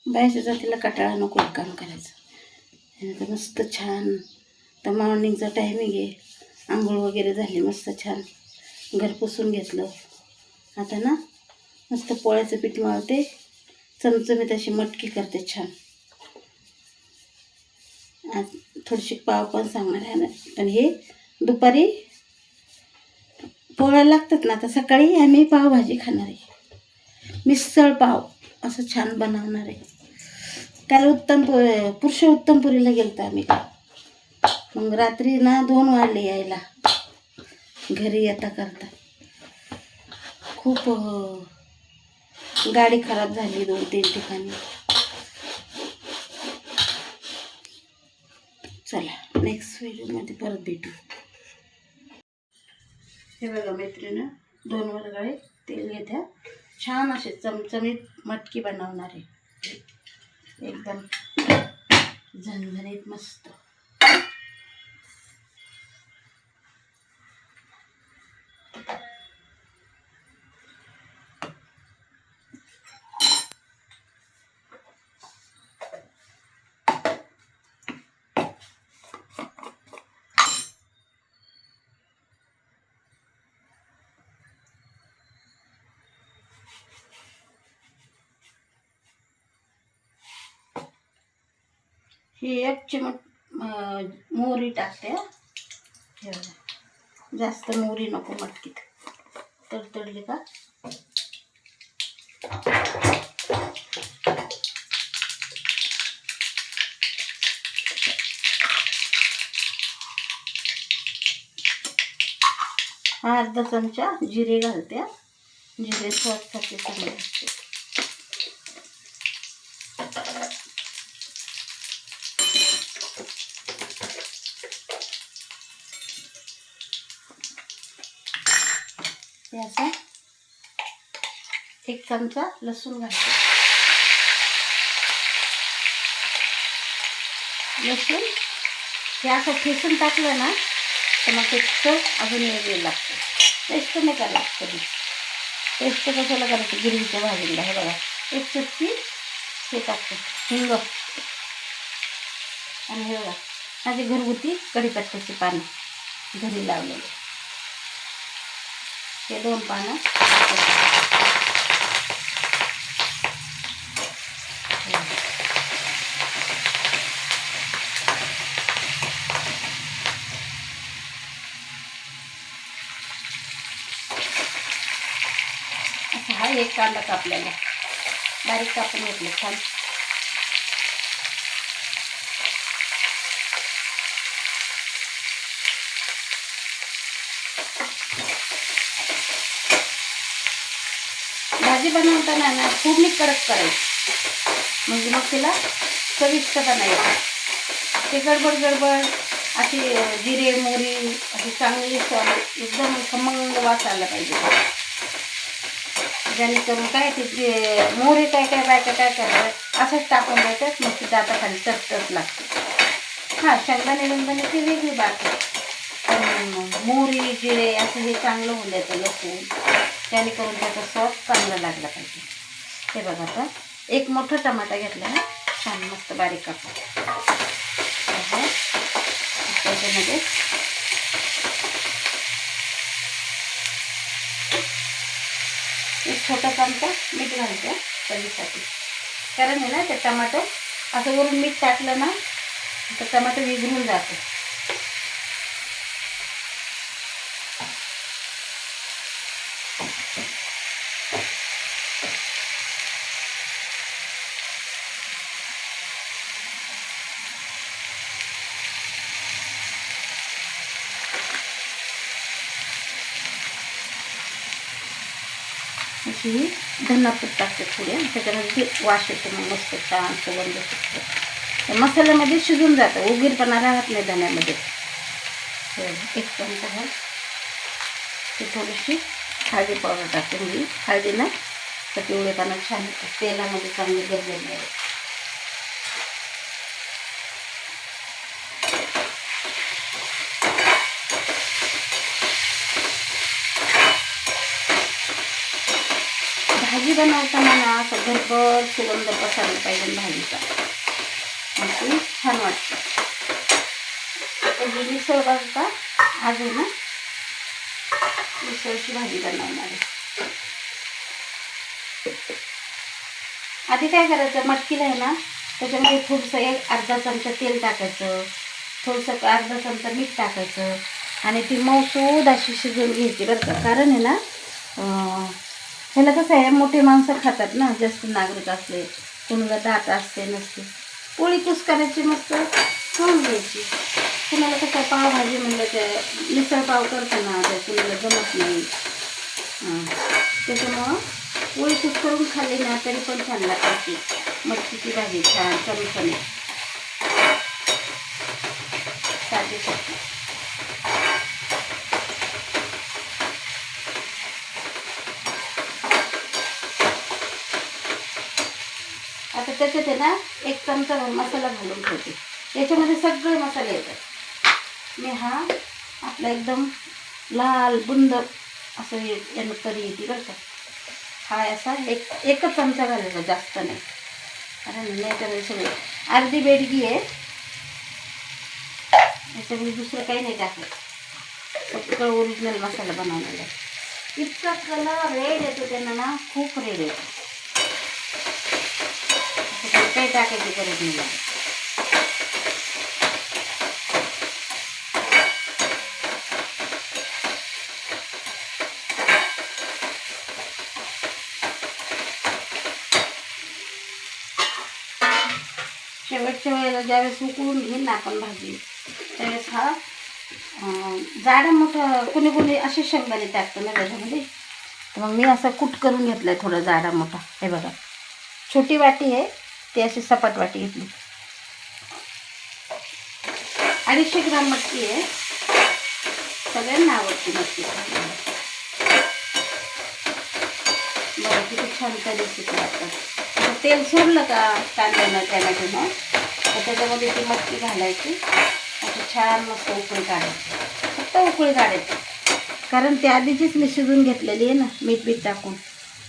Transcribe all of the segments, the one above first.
बाहेरच्या जातीला कटाळा नको काम करायचं. तर मस्त छान तर मॉर्निंगचा टायमिंग आहे. आंघोळ वगैरे झाली मस्त छान, घर पुसून घेतलं. आता ना मस्त पोळ्याचं पीठ मळते, चमचमीत अशी मटकी करते छान. आज थोडीशी पाव पण सांगणार आहे ना, पण हे दुपारी पोळ्या लागतात ना, आता सकाळी आम्ही पावभाजी खाणार आहे, मिसळ पाव असं छान बनवणार आहे. काल पुरुषोत्तमपुरीला गेलतो आम्ही का, मग रात्री ना 2 वाजले यायला, घरी येता करता. खूप गाडी खराब झाली 2-3 ठिकाणी. चला नेक्स्ट व्हिडिओमध्ये परत भेटू. हे बघा मैत्रिणी, 2 वरगाळे तेल घेत्या, छान असे चमचमीत मटकी बनवणार आहे, एकदम झणझणीत मस्त. ही 1 चिमट मोहरी टाकते. हे बघा, जास्त मोहरी नको मटकीत, तडतडली का अर्धा चमचा जिरे घालते. जिरे स्वादसाठी चांगले असते. याचा 1 चमचा लसूण घालते. लसूण हे असं ठेचून टाकलं ना तर मग ते चव अजून वेगळी लागते. पेस्ट नाही करायला कधी. पेस्ट कशाला करायचं, गिरवीच्या भाजीला. हे बघा, 1 चटकी हे टाकते हिंग, आणि हे बघा माझी घरगुती कढीपत्त्याची पानं घरी लावलेली, हे 2 पानं. असं हा 1 कांदा कापलेला बारीक कापून घेतलं छान. भाजी बनवताना ना फोडणी कडक करायची, म्हणजे मग तिला चविष्टपणा येतो. ते गडबड अशी जिरे मोहरी अशी चांगली एकदम खमंग वास आला पाहिजे, जेणेकरून काय ते मोहरी काय बायका काय करतात असंच टाकून देतात, मग ती दाताखाली चटचट लागते. हां, शेंगदाणे ती वेगळी बात आहे, पण मोहरी जिरे असं हे चांगलं होऊन द्यायचं लसूण, जेणेकरून त्याचा स्वाद चांगला लागला पाहिजे. हे बघा, आता 1 मोठा टमाटा घेतला आहे, छान मस्त बारीक कापून. त्याच्यामध्ये एक छोटा चमचा मीठ घालते चवीसाठी, कारण आहे ना ते टमाटो असं वरून मीठ टाकलं ना तर टमाटो विघरून जातो. अशी धनापूड टाकते थोडी, त्याच्यामध्ये वास येतो, मग मस्त छान सुगंध सुटतो. मसाल्यामध्ये शिजून जातं, उगीरपणा राहत नाही धण्यामध्ये. 1 चमचा घाल. ती थोडीशी हळदी पावडर टाकून घेऊ. हळदी ना तर पिवळेपणा छान येतो, तेलामध्ये चांगली गरजेली आहे. भाजी बनवताना ना असं घरभर सुगंध पसरला पाहिजे वाटतं. आता ही मिसळ बघा का, आज आहे ना मिसळची भाजी बनवणार आहे. आधी काय करायचं, मटकीला आहे ना त्याच्यामध्ये थोडंसं एक अर्धा चमचा तेल टाकायचं, थोडंसं अर्धा चमचा मीठ टाकायचं आणि ती मऊसूद अशी शिजवून घ्यायची बरं का. कारण आहे ना ह्याला कसं आहे, मोठे माणसं खातात ना, जास्त नागरिक असले, कुणाला दात असते नसते, पोळी कुस करायची मस्त खाऊन घ्यायची. कुणाला कसं पावभाजी म्हणलं ते मिसळ पाव करताना ते कुणाला जमत नाही, त्याच्यामुळं पोळी कुस करून खाल्ली ना तरी पण छान लागते मटकीची भाजी, छान चमचमीत साधी सोपी. आता त्याच्यात आहे ना एक चमचाभर मसाला घालून ठेवते. याच्यामध्ये सगळे मसाले येतात. मी हा आपला एकदम लाल बुंद असं यानं तरी येते बरं का. हा असा एकच चमचा घालायचा, जास्त नाही, कारण याच्यामध्ये सगळे अर्धी बेडगी आहे, याच्यामध्ये दुसरं काही नाही टाकलं, सगळं ओरिजिनल मसाला बनवलेला आहे. इतका कलर रेड येतो त्यांना ना, खूप रेड येतो, काही टाकायची गरज नाही लागत. शेवटच्या वेळेला ज्यावेळेस उकळून घेईन ना आपण भाजी, त्यावेळेस हा जाडा मोठा कुणी कुणी असे शेंगदाणे टाकतं ना त्याच्यामध्ये, तर मग मी असा कूट करून घेतला आहे थोडा जाडा मोठा. हे बघा, छोटी वाटी आहे ती अशी सपाट वाटी घेतली. 250 ग्राम मटकी आहे, सगळ्यांना आवडते मटकी. बरं, किती छान त्या रेसिपी लागतात. तेल सोडलं का कांद्यानं टॅमॅटोनं, तर त्याच्यामध्ये ती मटकी घालायची, अशी छान मस्त उकळी काढायची, फक्त उकळी काढायची, कारण त्या आधीचीच मी शिजून घेतलेली आहे ना मीठ टाकून.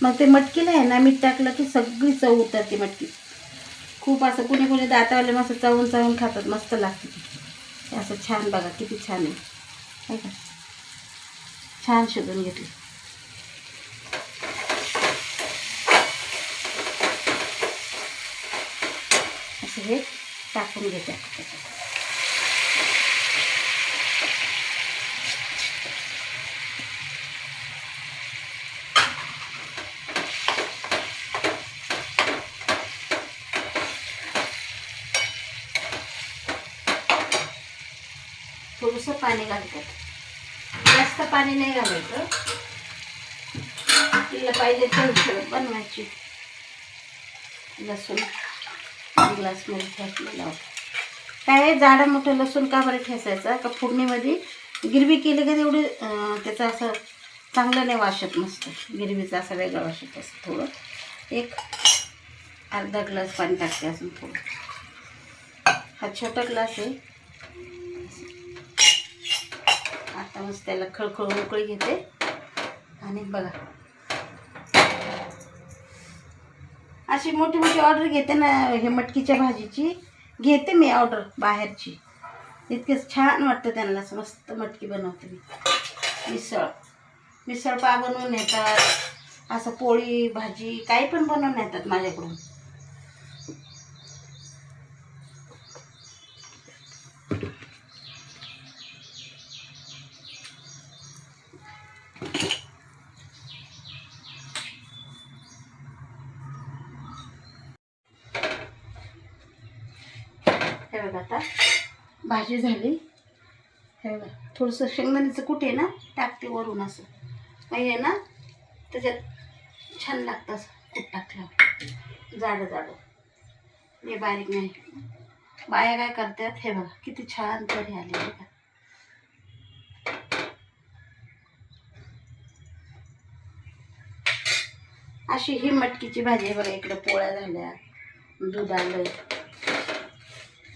मग ते मटकीला आहे ना मीठ टाकलं की सगळी चव उतरते मटकी. खूप असं कुणी कुणी दातावाले मस्त चावून चावून खातात, मस्त लागते ती. असं छान बघा किती छान आहे का, छान शिजून घेतली. असं हे टाकून घेते. थोडंसं पाणी घालतात, जास्त पाणी नाही घालायचं, तिला पाहिजे तेवढी बनवायची. लसूण ग्लासमध्ये ठेचलेला होता. काय जाडा मोठं लसूण का बरं ठेचायचा, का फोडणीमध्ये गिरवी केली का तेवढी त्याचं असं चांगलं नाही वाशत, मस्त गिरवीचा असा वेगळा वाशत असं. थोडं एक अर्धा ग्लास पाणी टाकते असून थोडं. हा छोटा ग्लास आहे. आता मस्त त्याला खळखळ उकळी घेते आणि बघा अशी मोठी मोठी ऑर्डर घेते ना हे मटकीच्या भाजीची, घेते मी ऑर्डर बाहेरची. इतकेच छान वाटतं त्यांना, मस्त मटकी बनवते मी. मिसळ पाव बनवून येतात, असं पोळी भाजी काही पण बनवून येतात माझ्याकडून. हे बघा आता भाजी झाली. हे बघा थोडंसं शेंगदाण्याचं कूट आहे ना टाकते वरून, असं आहे ना त्याच्यात छान लागतं असं कूट टाकल्यावर, जाडं जाडं, हे बारीक नाही. बाया काय करतात, हे बघा किती छान तरी आली बघा. अशी ही मटकीची भाजी आहे बघा. इकडे पोळ्या झाल्या, दूध आलं,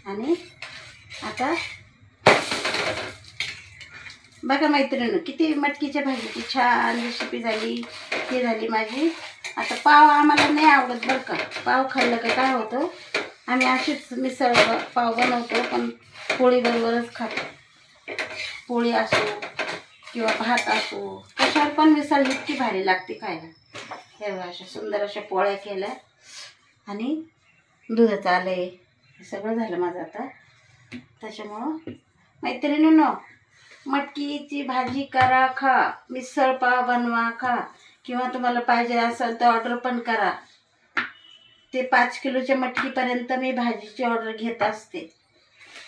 आणि आता बघा मैत्रिणी किती मटकीच्या भाजीची छान रेसिपी झाली. ही झाली माझी. आता पाव आम्हाला नाही आवडत बरं का, पाव खाल्लं का काय होतं आम्ही अशीच मिसळ पाव बनवतो, पण पोळीबरोबरच खातो. पोळी असो किंवा भात असो, कशावर पण मिसळ इतकी भारी लागते खायला. हे बघा, अशा सुंदर अशा पोळ्या केल्या आणि दूधच आलं आहे. हे सगळं झालं माझं आता. त्याच्यामुळं मैत्रिणींनो, मटकीची भाजी करा, खा, मिसळ पाव बनवा, खा, किंवा तुम्हाला पाहिजे असेल तर ऑर्डर पण करा. ते 5 किलोच्या मटकीपर्यंत मी भाजीची ऑर्डर घेत असते.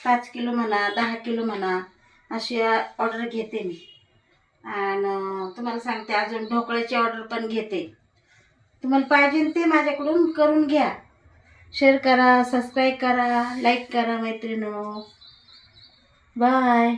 5 किलो म्हणा, 10 किलो म्हणा, अशी ऑर्डर घेते मी. आणि तुम्हाला सांगते, अजून ढोकळ्याची ऑर्डर पण घेते. तुम्हाला पाहिजे ते माझ्याकडून करून घ्या. शेअर करा, सबस्क्राईब करा, लाईक करा मैत्रिणींनो. बाय.